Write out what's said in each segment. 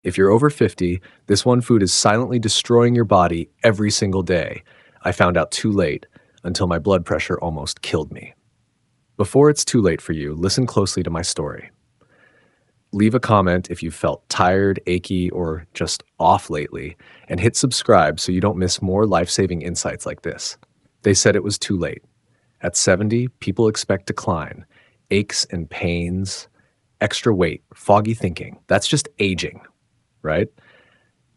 If you're over 50, this one food is silently destroying your body every single day. I found out too late, until my blood pressure almost killed me. Before it's too late for you, listen closely to my story. Leave a comment if you felt tired, achy, or just off lately, and hit subscribe so you don't miss more life-saving insights like this. They said it was too late. At 70, people expect decline, aches and pains, extra weight, foggy thinking. That's just aging, right?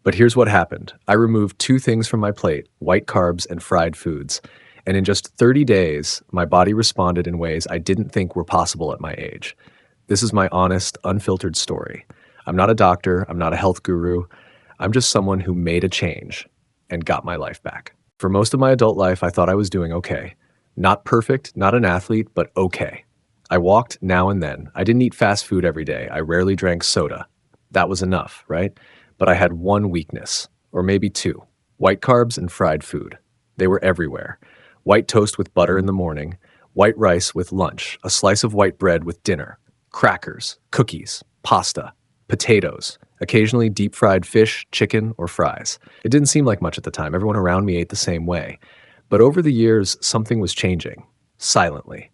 But here's what happened. I removed two things from my plate, white carbs and fried foods. And in just 30 days, my body responded in ways I didn't think were possible at my age. This is my honest, unfiltered story. I'm not a doctor. I'm not a health guru. I'm just someone who made a change and got my life back. For most of my adult life, I thought I was doing okay. Not perfect, not an athlete, but okay. I walked now and then. I didn't eat fast food every day. I rarely drank soda. That was enough, right? But I had one weakness, or maybe two: white carbs and fried food. They were everywhere. White toast with butter in the morning, white rice with lunch, a slice of white bread with dinner, crackers, cookies, pasta, potatoes, occasionally deep-fried fish, chicken, or fries. It didn't seem like much at the time. Everyone around me ate the same way. But over the years, something was changing, silently.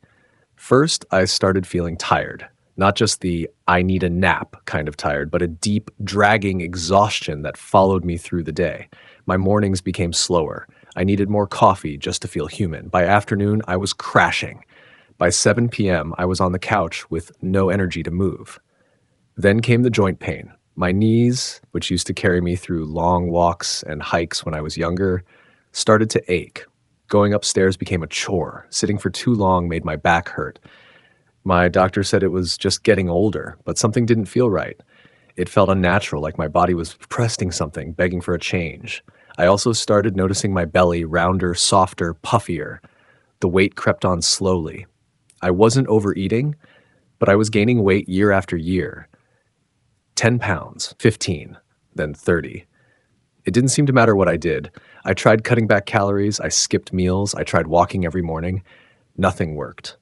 First, I started feeling tired. Not just the "I need a nap" kind of tired, but a deep, dragging exhaustion that followed me through the day. My mornings became slower. I needed more coffee just to feel human. By afternoon, I was crashing. By 7 p.m., I was on the couch with no energy to move. Then came the joint pain. My knees, which used to carry me through long walks and hikes when I was younger, started to ache. Going upstairs became a chore. Sitting for too long made my back hurt. My doctor said it was just getting older, but something didn't feel right. It felt unnatural, like my body was pressing something, begging for a change. I also started noticing my belly rounder, softer, puffier. The weight crept on slowly. I wasn't overeating, but I was gaining weight year after year. 10 pounds, 15, then 30. It didn't seem to matter what I did. I tried cutting back calories, I skipped meals, I tried walking every morning. Nothing worked.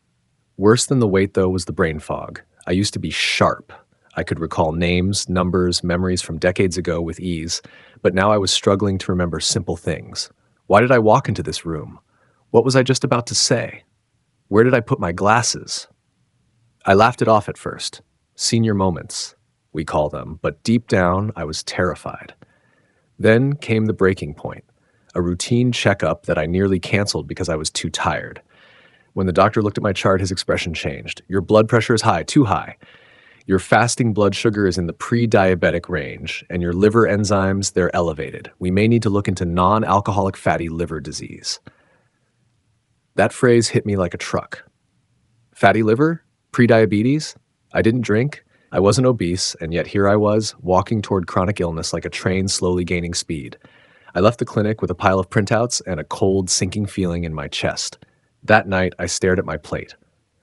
Worse than the weight, though, was the brain fog. I used to be sharp. I could recall names, numbers, memories from decades ago with ease, but now I was struggling to remember simple things. Why did I walk into this room? What was I just about to say? Where did I put my glasses? I laughed it off at first. Senior moments, we call them, but deep down, I was terrified. Then came the breaking point, a routine checkup that I nearly canceled because I was too tired. When the doctor looked at my chart, his expression changed. Your blood pressure is high, too high. Your fasting blood sugar is in the pre-diabetic range, and your liver enzymes, they're elevated. We may need to look into non-alcoholic fatty liver disease. That phrase hit me like a truck. Fatty liver? Pre-diabetes? I didn't drink. I wasn't obese, and yet here I was, walking toward chronic illness like a train slowly gaining speed. I left the clinic with a pile of printouts and a cold, sinking feeling in my chest. That night, I stared at my plate.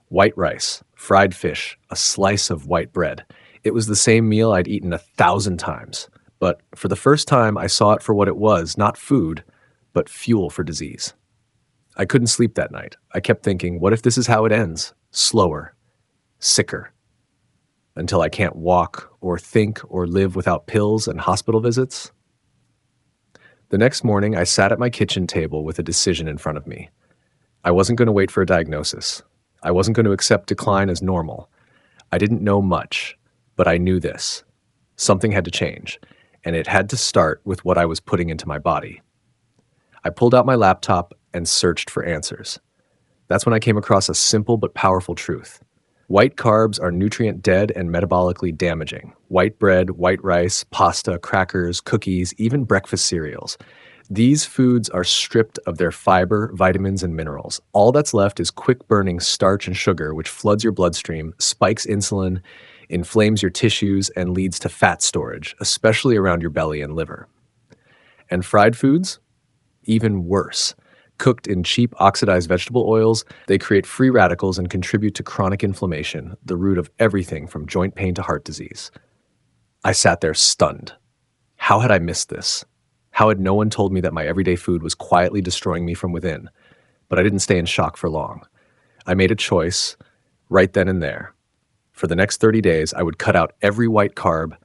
White rice, fried fish, a slice of white bread. It was the same meal I'd eaten 1,000 times. But for the first time, I saw it for what it was, not food, but fuel for disease. I couldn't sleep that night. I kept thinking, what if this is how it ends? Slower, sicker, until I can't walk or think or live without pills and hospital visits? The next morning, I sat at my kitchen table with a decision in front of me. I wasn't going to wait for a diagnosis. I wasn't going to accept decline as normal. I didn't know much, but I knew this. Something had to change, and it had to start with what I was putting into my body. I pulled out my laptop and searched for answers. That's when I came across a simple but powerful truth. White carbs are nutrient dead and metabolically damaging. White bread, white rice, pasta, crackers, cookies, even breakfast cereals. These foods are stripped of their fiber, vitamins, and minerals. All that's left is quick-burning starch and sugar, which floods your bloodstream, spikes insulin, inflames your tissues, and leads to fat storage, especially around your belly and liver. And fried foods? Even worse. Cooked in cheap oxidized vegetable oils, they create free radicals and contribute to chronic inflammation, the root of everything from joint pain to heart disease. I sat there stunned. How had I missed this? How had no one told me that my everyday food was quietly destroying me from within? But I didn't stay in shock for long. I made a choice right then and there. For the next 30 days, I would cut out every white carb,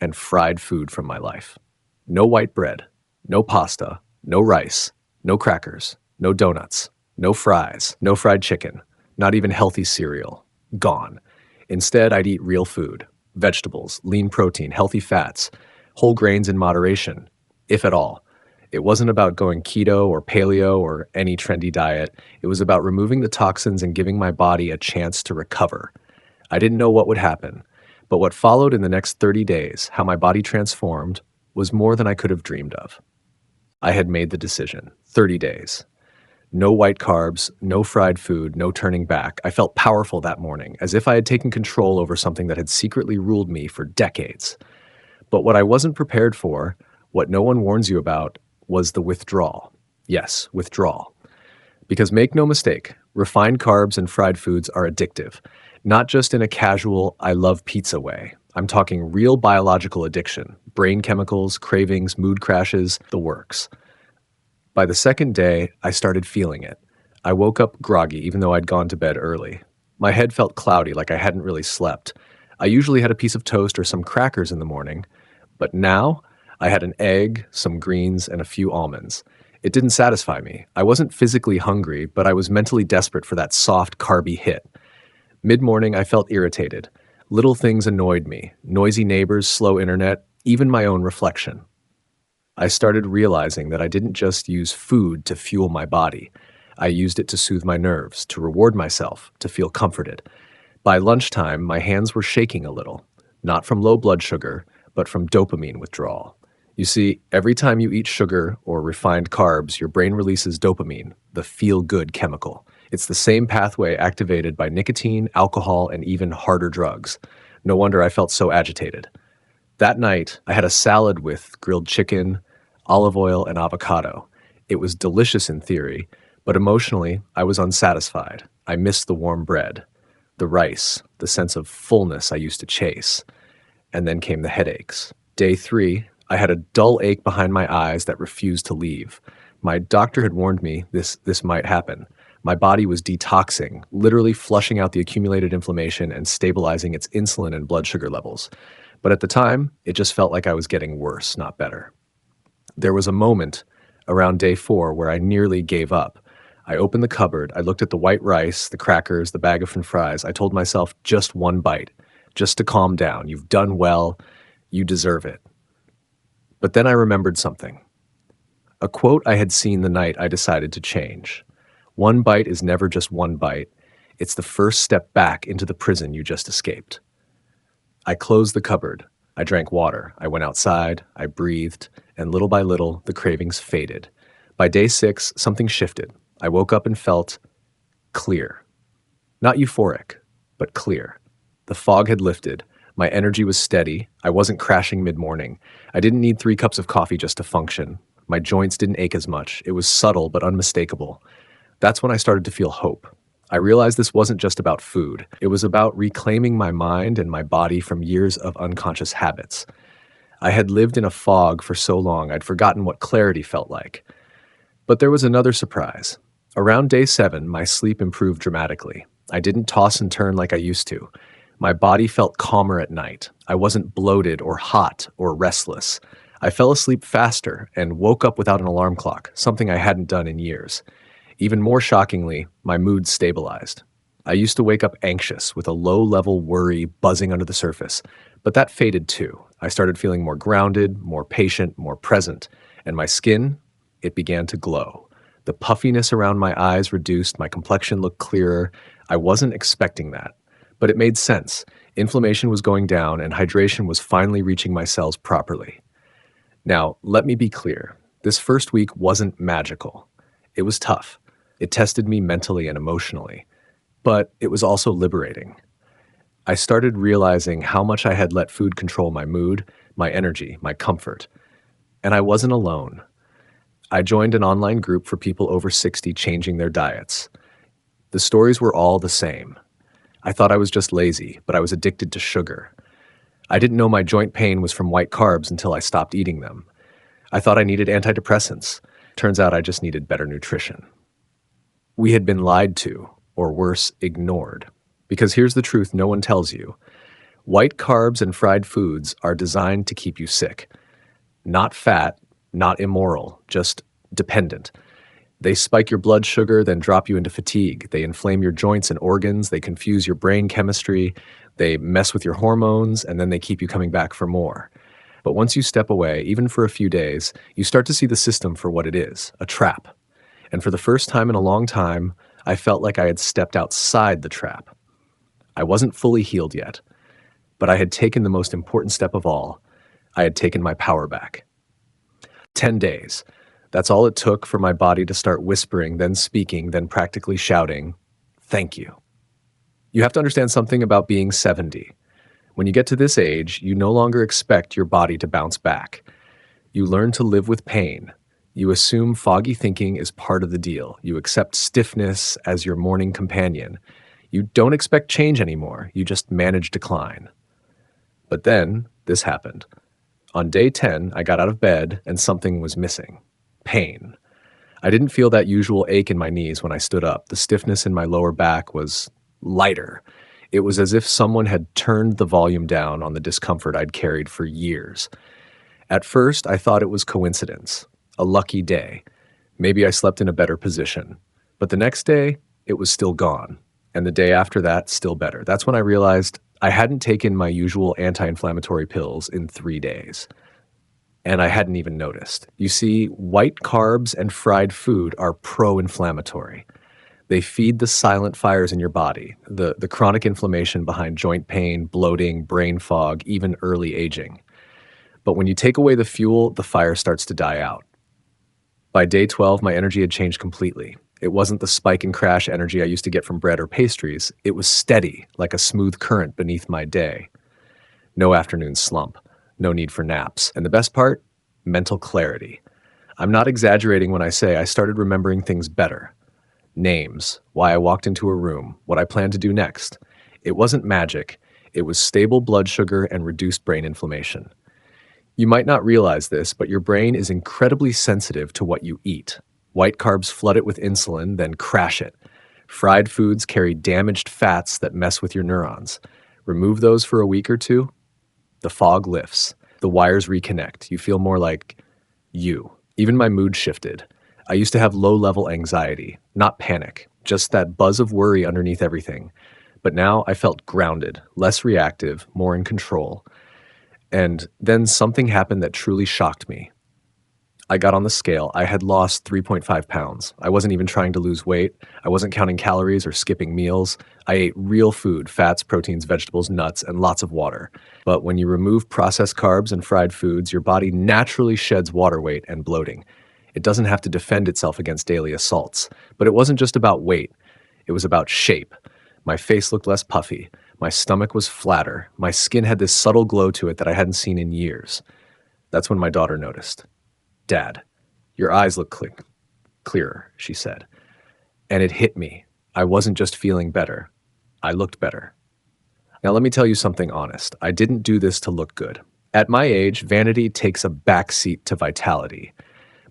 and fried food from my life. No white bread, no pasta, no rice, no crackers, no donuts, no fries, no fried chicken, not even healthy cereal. Gone. Instead, I'd eat real food, vegetables, lean protein, healthy fats, whole grains in moderation, if at all. It wasn't about going keto or paleo or any trendy diet. It was about removing the toxins and giving my body a chance to recover. I didn't know what would happen, but what followed in the next 30 days, how my body transformed, was more than I could have dreamed of. I had made the decision. 30 days. No white carbs, no fried food, no turning back. I felt powerful that morning, as if I had taken control over something that had secretly ruled me for decades. But what I wasn't prepared for, what no one warns you about, was the withdrawal. Yes, withdrawal. Because make no mistake, refined carbs and fried foods are addictive. Not just in a casual, I love pizza way. I'm talking real biological addiction, brain chemicals, cravings, mood crashes, the works. By the second day, I started feeling it. I woke up groggy even though I'd gone to bed early. My head felt cloudy like I hadn't really slept. I usually had a piece of toast or some crackers in the morning, but now I had an egg, some greens, and a few almonds. It didn't satisfy me. I wasn't physically hungry, but I was mentally desperate for that soft, carby hit. Mid-morning, I felt irritated. Little things annoyed me. Noisy neighbors, slow internet, even my own reflection. I started realizing that I didn't just use food to fuel my body. I used it to soothe my nerves, to reward myself, to feel comforted. By lunchtime, my hands were shaking a little, not from low blood sugar, but from dopamine withdrawal. You see, every time you eat sugar or refined carbs, your brain releases dopamine, the feel-good chemical. It's the same pathway activated by nicotine, alcohol, and even harder drugs. No wonder I felt so agitated. That night, I had a salad with grilled chicken, olive oil, and avocado. It was delicious in theory, but emotionally, I was unsatisfied. I missed the warm bread, the rice, the sense of fullness I used to chase. And then came the headaches. Day 3, I had a dull ache behind my eyes that refused to leave. My doctor had warned me this might happen. My body was detoxing, literally flushing out the accumulated inflammation and stabilizing its insulin and blood sugar levels. But at the time, it just felt like I was getting worse, not better. There was a moment around day 4 where I nearly gave up. I opened the cupboard, I looked at the white rice, the crackers, the bag of French fries. I told myself just one bite, just to calm down. You've done well, you deserve it. But then I remembered something. A quote I had seen the night I decided to change. One bite is never just one bite. It's the first step back into the prison you just escaped. I closed the cupboard. I drank water. I went outside. I breathed. And little by little, the cravings faded. By day 6, something shifted. I woke up and felt clear. Not euphoric, but clear. The fog had lifted. My energy was steady. I wasn't crashing mid-morning. I didn't need 3 cups of coffee just to function. My joints didn't ache as much. It was subtle but unmistakable. That's when I started to feel hope. I realized this wasn't just about food. It was about reclaiming my mind and my body from years of unconscious habits. I had lived in a fog for so long, I'd forgotten what clarity felt like. But there was another surprise. Around day 7, my sleep improved dramatically. I didn't toss and turn like I used to. My body felt calmer at night. I wasn't bloated or hot or restless. I fell asleep faster and woke up without an alarm clock, something I hadn't done in years. Even more shockingly, my mood stabilized. I used to wake up anxious with a low-level worry buzzing under the surface, but that faded too. I started feeling more grounded, more patient, more present, and my skin, it began to glow. The puffiness around my eyes reduced, my complexion looked clearer. I wasn't expecting that, but it made sense. Inflammation was going down and hydration was finally reaching my cells properly. Now, let me be clear. This first week wasn't magical. It was tough. It tested me mentally and emotionally, but it was also liberating. I started realizing how much I had let food control my mood, my energy, my comfort. And I wasn't alone. I joined an online group for people over 60 changing their diets. The stories were all the same. I thought I was just lazy, but I was addicted to sugar. I didn't know my joint pain was from white carbs until I stopped eating them. I thought I needed antidepressants. Turns out I just needed better nutrition. We had been lied to, or worse, ignored. Because here's the truth no one tells you. White carbs and fried foods are designed to keep you sick. Not fat, not immoral, just dependent. They spike your blood sugar, then drop you into fatigue. They inflame your joints and organs. They confuse your brain chemistry. They mess with your hormones, and then they keep you coming back for more. But once you step away, even for a few days, you start to see the system for what it is, a trap. And for the first time in a long time, I felt like I had stepped outside the trap. I wasn't fully healed yet, but I had taken the most important step of all. I had taken my power back. 10 days. That's all it took for my body to start whispering, then speaking, then practically shouting, "Thank you." You have to understand something about being 70. When you get to this age, you no longer expect your body to bounce back. You learn to live with pain. You assume foggy thinking is part of the deal. You accept stiffness as your morning companion. You don't expect change anymore. You just manage decline. But then, this happened. On day 10, I got out of bed and something was missing. Pain. I didn't feel that usual ache in my knees when I stood up. The stiffness in my lower back was lighter. It was as if someone had turned the volume down on the discomfort I'd carried for years. At first, I thought it was coincidence, a lucky day. Maybe I slept in a better position. But the next day, it was still gone. And the day after that, still better. That's when I realized I hadn't taken my usual anti-inflammatory pills in 3 days. And I hadn't even noticed. You see, white carbs and fried food are pro-inflammatory. They feed the silent fires in your body, the chronic inflammation behind joint pain, bloating, brain fog, even early aging. But when you take away the fuel, the fire starts to die out. By day 12, my energy had changed completely. It wasn't the spike and crash energy I used to get from bread or pastries. It was steady, like a smooth current beneath my day. No afternoon slump. No need for naps. And the best part? Mental clarity. I'm not exaggerating when I say I started remembering things better. Names, why I walked into a room, what I planned to do next. It wasn't magic. It was stable blood sugar and reduced brain inflammation. You might not realize this, but your brain is incredibly sensitive to what you eat. White carbs flood it with insulin, then crash it. Fried foods carry damaged fats that mess with your neurons. Remove those for a week or two, the fog lifts. The wires reconnect. You feel more like you. Even my mood shifted. I used to have low-level anxiety, not panic, just that buzz of worry underneath everything. But now I felt grounded, less reactive, more in control. And then something happened that truly shocked me. I got on the scale. I had lost 3.5 pounds. I wasn't even trying to lose weight. I wasn't counting calories or skipping meals. I ate real food, fats, proteins, vegetables, nuts, and lots of water. But when you remove processed carbs and fried foods, your body naturally sheds water weight and bloating. It doesn't have to defend itself against daily assaults. But it wasn't just about weight. It was about shape. My face looked less puffy. My stomach was flatter. My skin had this subtle glow to it that I hadn't seen in years. That's when my daughter noticed. "Dad, your eyes look clearer," she said. And it hit me. I wasn't just feeling better. I looked better. Now let me tell you something honest. I didn't do this to look good. At my age, vanity takes a backseat to vitality.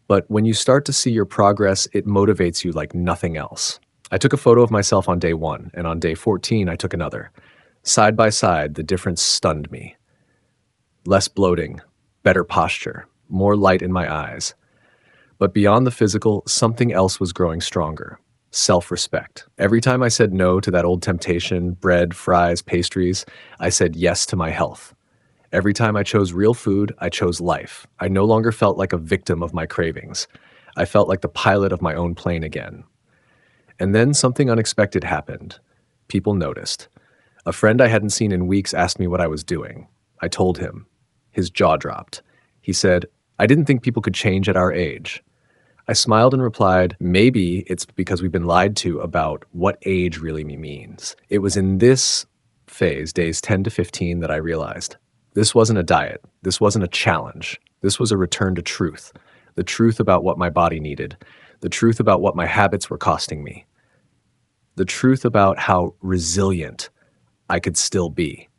But when you start to see your progress, it motivates you like nothing else. I took a photo of myself on day 1, and on day 14, I took another. Side by side, the difference stunned me. Less bloating, better posture, more light in my eyes. But beyond the physical, something else was growing stronger. Self-respect. Every time I said no to that old temptation, bread, fries, pastries, I said yes to my health. Every time I chose real food, I chose life. I no longer felt like a victim of my cravings. I felt like the pilot of my own plane again. And then something unexpected happened. People noticed. A friend I hadn't seen in weeks asked me what I was doing. I told him. His jaw dropped. He said, "I didn't think people could change at our age." I smiled and replied, maybe it's because we've been lied to about what age really means. It was in this phase, days 10 to 15, that I realized this wasn't a diet. This wasn't a challenge. This was a return to truth. The truth about what my body needed. The truth about what my habits were costing me. The truth about how resilient I could still be.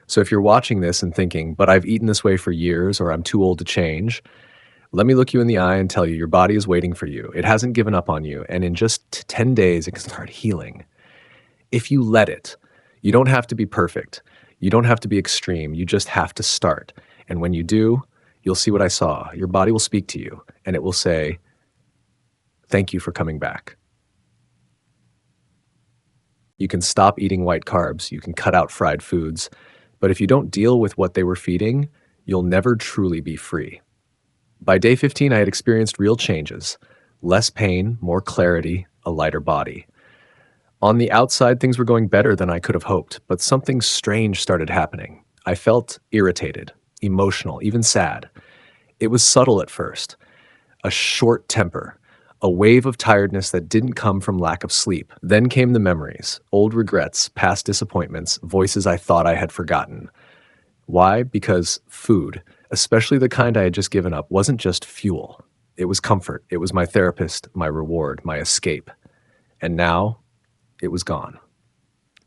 So if you're watching this and thinking, but I've eaten this way for years, or I'm too old to change, let me look you in the eye and tell you your body is waiting for you. It hasn't given up on you, and in just 10 days, it can start healing. If you let it, you don't have to be perfect. You don't have to be extreme, you just have to start. And when you do, you'll see what I saw. Your body will speak to you, and it will say, "Thank you for coming back." You can stop eating white carbs, you can cut out fried foods, but if you don't deal with what they were feeding, you'll never truly be free. By day 15, I had experienced real changes: less pain, more clarity, a lighter body. On the outside, things were going better than I could have hoped, but something strange started happening. I felt irritated, emotional, even sad. It was subtle at first: a short temper, a wave of tiredness that didn't come from lack of sleep. Then came the memories, old regrets, past disappointments, voices I thought I had forgotten. Why? Because food, especially the kind I had just given up, wasn't just fuel. It was comfort. It was my therapist, my reward, my escape. And now, it was gone.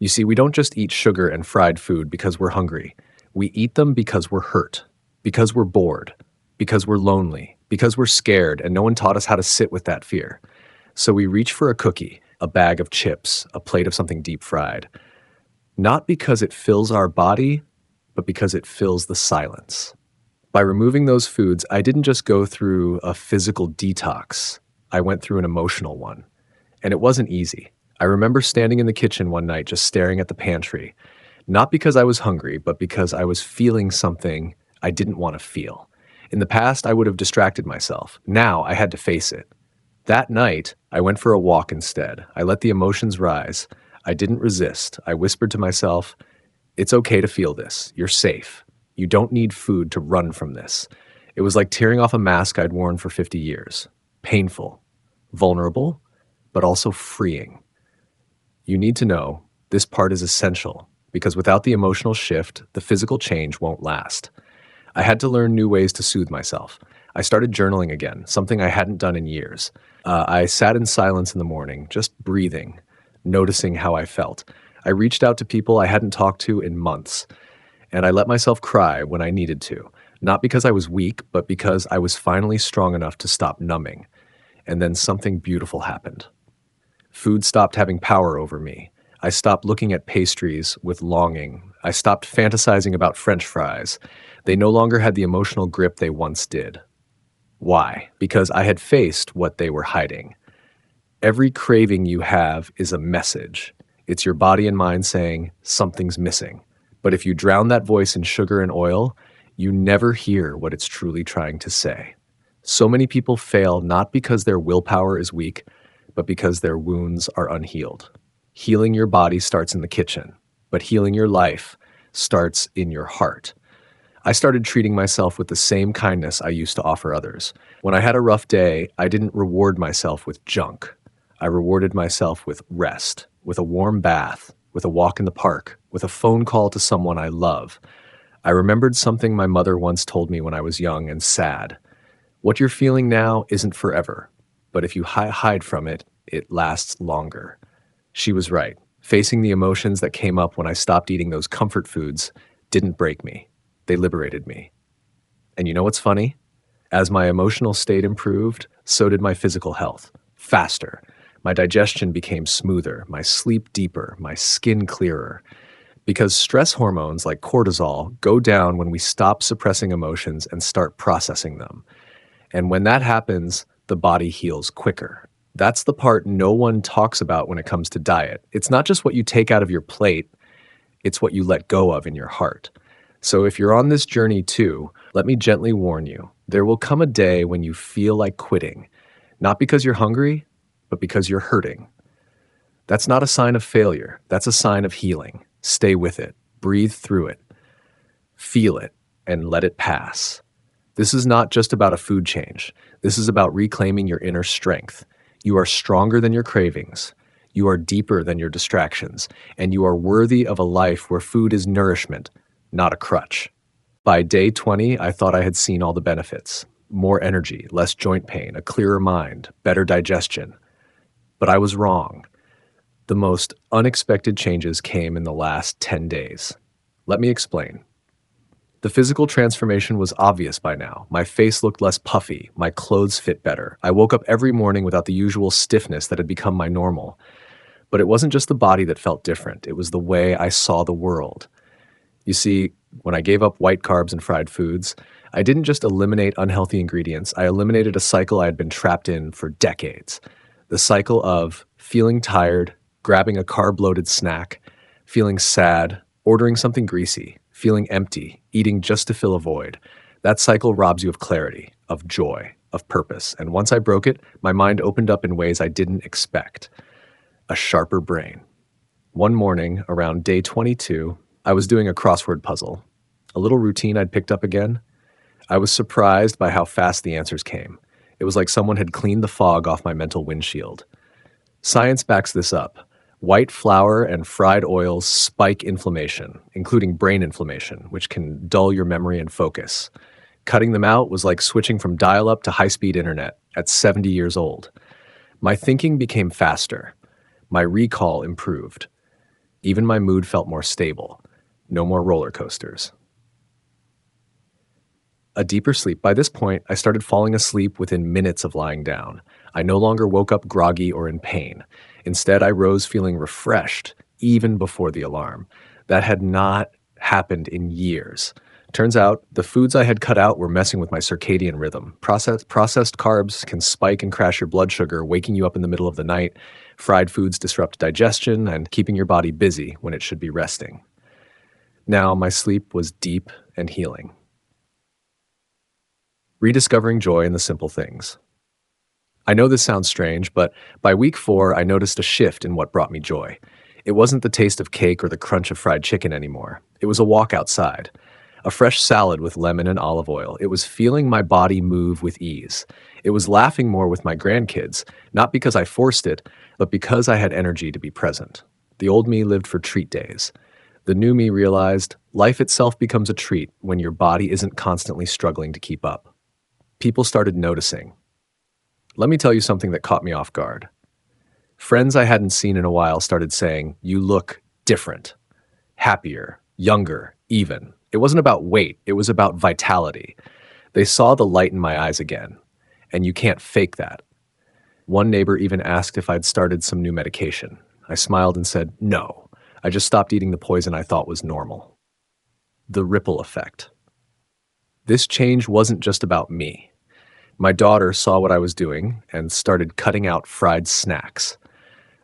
You see, we don't just eat sugar and fried food because we're hungry. We eat them because we're hurt, because we're bored, because we're lonely, because we're scared, and no one taught us how to sit with that fear. So we reach for a cookie, a bag of chips, a plate of something deep fried. Not because it fills our body, but because it fills the silence. By removing those foods, I didn't just go through a physical detox. I went through an emotional one. And it wasn't easy. I remember standing in the kitchen one night just staring at the pantry, not because I was hungry, but because I was feeling something I didn't want to feel. In the past, I would have distracted myself. Now, I had to face it. That night, I went for a walk instead. I let the emotions rise. I didn't resist. I whispered to myself, "It's okay to feel this. You're safe. You don't need food to run from this." It was like tearing off a mask I'd worn for 50 years. Painful, vulnerable, but also freeing. You need to know this part is essential, because without the emotional shift, the physical change won't last. I had to learn new ways to soothe myself. I started journaling again, something I hadn't done in years. I sat in silence in the morning, just breathing, noticing how I felt. I reached out to people I hadn't talked to in months, and I let myself cry when I needed to, not because I was weak, but because I was finally strong enough to stop numbing. And then something beautiful happened. Food stopped having power over me. I stopped looking at pastries with longing. I stopped fantasizing about French fries. They no longer had the emotional grip they once did. Why? Because I had faced what they were hiding. Every craving you have is a message. It's your body and mind saying something's missing. But if you drown that voice in sugar and oil, you never hear what it's truly trying to say. So many people fail not because their willpower is weak, but because their wounds are unhealed. Healing your body starts in the kitchen, but healing your life starts in your heart. I started treating myself with the same kindness I used to offer others. When I had a rough day, I didn't reward myself with junk. I rewarded myself with rest, with a warm bath, with a walk in the park, with a phone call to someone I love. I remembered something my mother once told me when I was young and sad. What you're feeling now isn't forever, but if you hide from it, it lasts longer. She was right. Facing the emotions that came up when I stopped eating those comfort foods didn't break me. They liberated me. And you know what's funny? As my emotional state improved, so did my physical health. Faster. My digestion became smoother, my sleep deeper, my skin clearer. Because stress hormones like cortisol go down when we stop suppressing emotions and start processing them. And when that happens, the body heals quicker. That's the part no one talks about when it comes to diet. It's not just what you take out of your plate, it's what you let go of in your heart. So if you're on this journey too, let me gently warn you, there will come a day when you feel like quitting, not because you're hungry, but because you're hurting. That's not a sign of failure. That's a sign of healing. Stay with it, breathe through it, feel it, and let it pass. This is not just about a food change. This is about reclaiming your inner strength. You are stronger than your cravings. You are deeper than your distractions. And you are worthy of a life where food is nourishment, not a crutch. By day 20, I thought I had seen all the benefits. More energy, less joint pain, a clearer mind, better digestion. But I was wrong. The most unexpected changes came in the last 10 days. Let me explain. The physical transformation was obvious by now. My face looked less puffy. My clothes fit better. I woke up every morning without the usual stiffness that had become my normal. But it wasn't just the body that felt different. It was the way I saw the world. You see, when I gave up white carbs and fried foods, I didn't just eliminate unhealthy ingredients, I eliminated a cycle I had been trapped in for decades. The cycle of feeling tired, grabbing a carb loaded snack, feeling sad, ordering something greasy, feeling empty, eating just to fill a void. That cycle robs you of clarity, of joy, of purpose. And once I broke it, my mind opened up in ways I didn't expect. A sharper brain. One morning, around day 22, I was doing a crossword puzzle. A little routine I'd picked up again. I was surprised by how fast the answers came. It was like someone had cleaned the fog off my mental windshield. Science backs this up. White flour and fried oils spike inflammation, including brain inflammation, which can dull your memory and focus. Cutting them out was like switching from dial-up to high-speed internet at 70 years old. My thinking became faster. My recall improved. Even my mood felt more stable. No more roller coasters. A deeper sleep. By this point, I started falling asleep within minutes of lying down. I no longer woke up groggy or in pain. Instead, I rose feeling refreshed, even before the alarm. That had not happened in years. Turns out, the foods I had cut out were messing with my circadian rhythm. Processed carbs can spike and crash your blood sugar, waking you up in the middle of the night. Fried foods disrupt digestion and keeping your body busy when it should be resting. Now, my sleep was deep and healing. Rediscovering joy in the simple things. I know this sounds strange, but by week 4, I noticed a shift in what brought me joy. It wasn't the taste of cake or the crunch of fried chicken anymore. It was a walk outside. A fresh salad with lemon and olive oil. It was feeling my body move with ease. It was laughing more with my grandkids, not because I forced it, but because I had energy to be present. The old me lived for treat days. The new me realized life itself becomes a treat when your body isn't constantly struggling to keep up. People started noticing. Let me tell you something that caught me off guard. Friends I hadn't seen in a while started saying, "You look different, happier, younger, even." It wasn't about weight, it was about vitality. They saw the light in my eyes again, and you can't fake that. One neighbor even asked if I'd started some new medication. I smiled and said, "No, I just stopped eating the poison I thought was normal." The ripple effect. This change wasn't just about me. My daughter saw what I was doing and started cutting out fried snacks.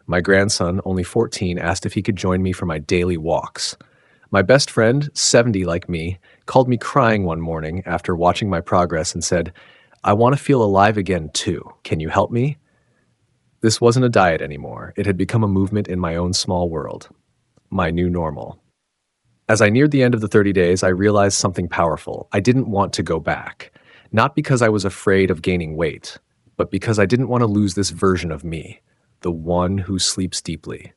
My grandson, only 14, asked if he could join me for my daily walks. My best friend, 70 like me, called me crying one morning after watching my progress and said, "I want to feel alive again too. Can you help me?" This wasn't a diet anymore. It had become a movement in my own small world. My new normal. As I neared the end of the 30 days, I realized something powerful. I didn't want to go back. Not because I was afraid of gaining weight, but because I didn't want to lose this version of me, the one who sleeps deeply,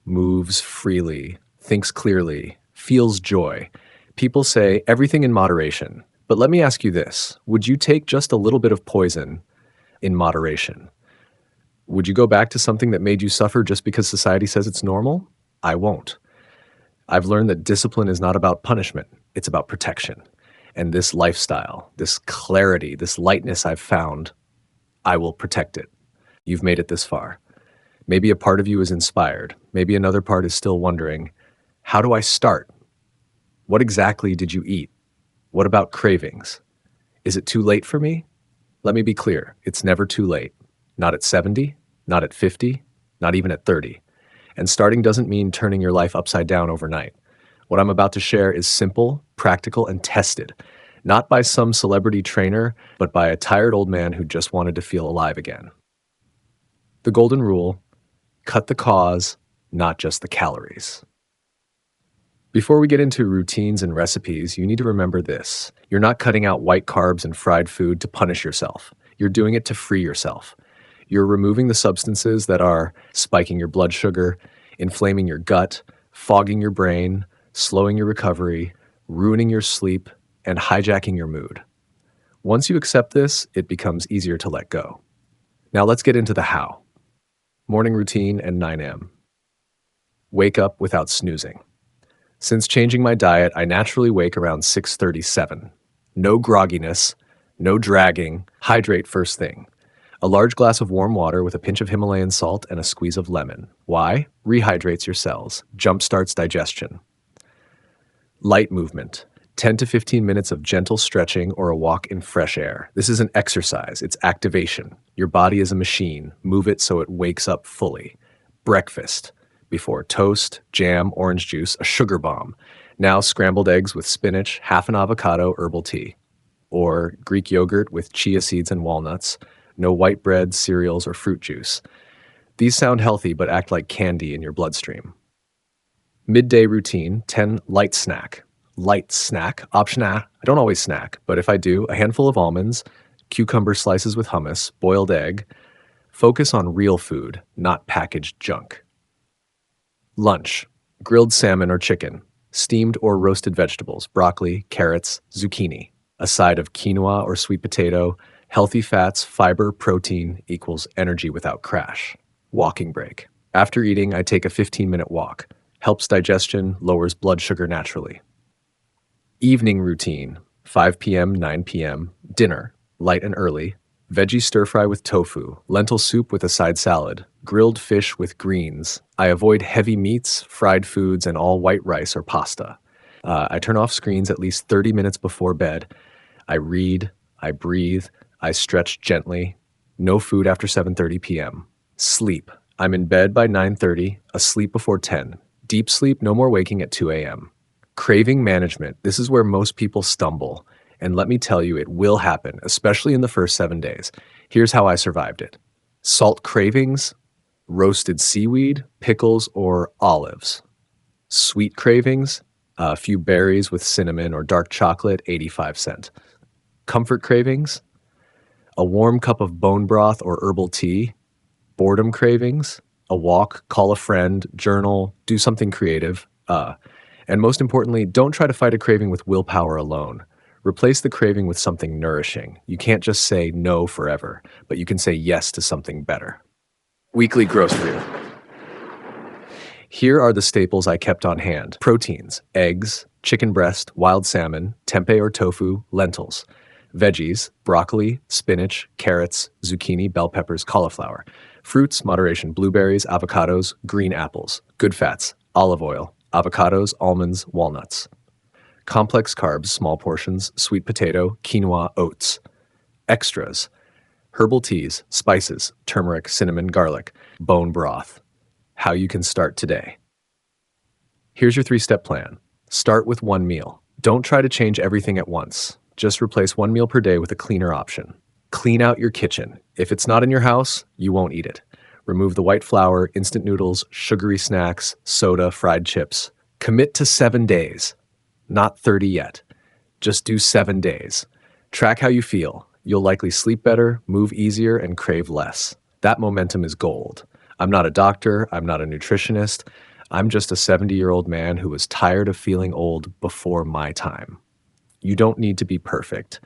moves freely, thinks clearly, feels joy. People say everything in moderation. But let me ask you this. Would you take just a little bit of poison in moderation? Would you go back to something that made you suffer just because society says it's normal? I won't. I've learned that discipline is not about punishment. It's about protection. And this lifestyle, this clarity, this lightness I've found, I will protect it. You've made it this far. Maybe a part of you is inspired. Maybe another part is still wondering, how do I start? What exactly did you eat? What about cravings? Is it too late for me? Let me be clear. It's never too late. Not at 70, not at 50, not even at 30. And starting doesn't mean turning your life upside down overnight. What I'm about to share is simple, practical, and tested, not by some celebrity trainer, but by a tired old man who just wanted to feel alive again. The golden rule: cut the cause, not just the calories. Before we get into routines and recipes, you need to remember this. You're not cutting out white carbs and fried food to punish yourself. You're doing it to free yourself. You're removing the substances that are spiking your blood sugar, inflaming your gut, fogging your brain, slowing your recovery, ruining your sleep, and hijacking your mood. Once you accept this, it becomes easier to let go. Now let's get into the how. Morning routine and 9 a.m. Wake up without snoozing. Since changing my diet, I naturally wake around 6:37. No grogginess, no dragging, hydrate first thing. A large glass of warm water with a pinch of Himalayan salt and a squeeze of lemon. Why? Rehydrates your cells, jumpstarts digestion. Light movement. 10 to 15 minutes of gentle stretching or a walk in fresh air. This is an exercise, it's activation. Your body is a machine. Move it so it wakes up fully. Breakfast. Before toast, jam, orange juice, a sugar bomb. Now scrambled eggs with spinach, half an avocado, herbal tea. Or Greek yogurt with chia seeds and walnuts. No white bread, cereals, or fruit juice. These sound healthy but act like candy in your bloodstream. Midday routine, 10 light snack. Light snack, option A, I don't always snack, but if I do, a handful of almonds, cucumber slices with hummus, boiled egg. Focus on real food, not packaged junk. Lunch, grilled salmon or chicken, steamed or roasted vegetables, broccoli, carrots, zucchini. A side of quinoa or sweet potato, healthy fats, fiber, protein equals energy without crash. Walking break. After eating, I take a 15-minute walk. Helps digestion, lowers blood sugar naturally. Evening routine, 5 p.m., 9 p.m., dinner, light and early, veggie stir-fry with tofu, lentil soup with a side salad, grilled fish with greens. I avoid heavy meats, fried foods, and all white rice or pasta. I turn off screens at least 30 minutes before bed. I read, I breathe, I stretch gently. No food after 7:30 p.m. Sleep. I'm in bed by 9:30, asleep before 10. Deep sleep, no more waking at 2 a.m. Craving management. This is where most people stumble. And let me tell you, it will happen, especially in the first 7 days. Here's how I survived it. Salt cravings, roasted seaweed, pickles, or olives. Sweet cravings, a few berries with cinnamon or dark chocolate, 85 cents. Comfort cravings, a warm cup of bone broth or herbal tea. Boredom cravings, a walk, call a friend, journal, do something creative. And most importantly, don't try to fight a craving with willpower alone. Replace the craving with something nourishing. You can't just say no forever, but you can say yes to something better. Weekly grocery. Here are the staples I kept on hand. Proteins, eggs, chicken breast, wild salmon, tempeh or tofu, lentils. Veggies, broccoli, spinach, carrots, zucchini, bell peppers, cauliflower. Fruits, moderation, blueberries, avocados, green apples. Good fats, olive oil, avocados, almonds, walnuts. Complex carbs, small portions, sweet potato, quinoa, oats. Extras, herbal teas, spices, turmeric, cinnamon, garlic, bone broth. How you can start today. Here's your 3-step plan. Start with one meal. Don't try to change everything at once. Just replace one meal per day with a cleaner option. Clean out your kitchen. If it's not in your house, you won't eat it. Remove the white flour, instant noodles, sugary snacks, soda, fried chips. Commit to 7 days. Not 30 yet. Just do 7 days. Track how you feel. You'll likely sleep better, move easier, and crave less. That momentum is gold. I'm not a doctor. I'm not a nutritionist. I'm just a 70-year-old man who was tired of feeling old before my time. You don't need to be perfect.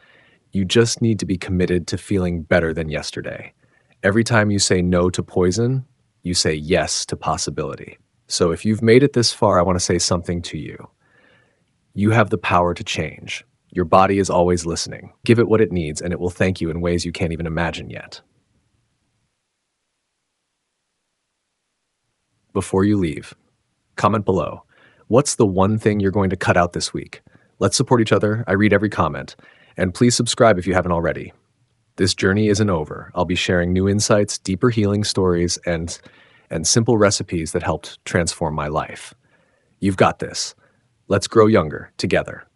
You just need to be committed to feeling better than yesterday. Every time you say no to poison, you say yes to possibility. So if you've made it this far, I want to say something to you. You have the power to change. Your body is always listening. Give it what it needs, and it will thank you in ways you can't even imagine yet. Before you leave, comment below. What's the one thing you're going to cut out this week? Let's support each other. I read every comment. And please subscribe if you haven't already. This journey isn't over. I'll be sharing new insights, deeper healing stories, and simple recipes that helped transform my life. You've got this. Let's grow younger together.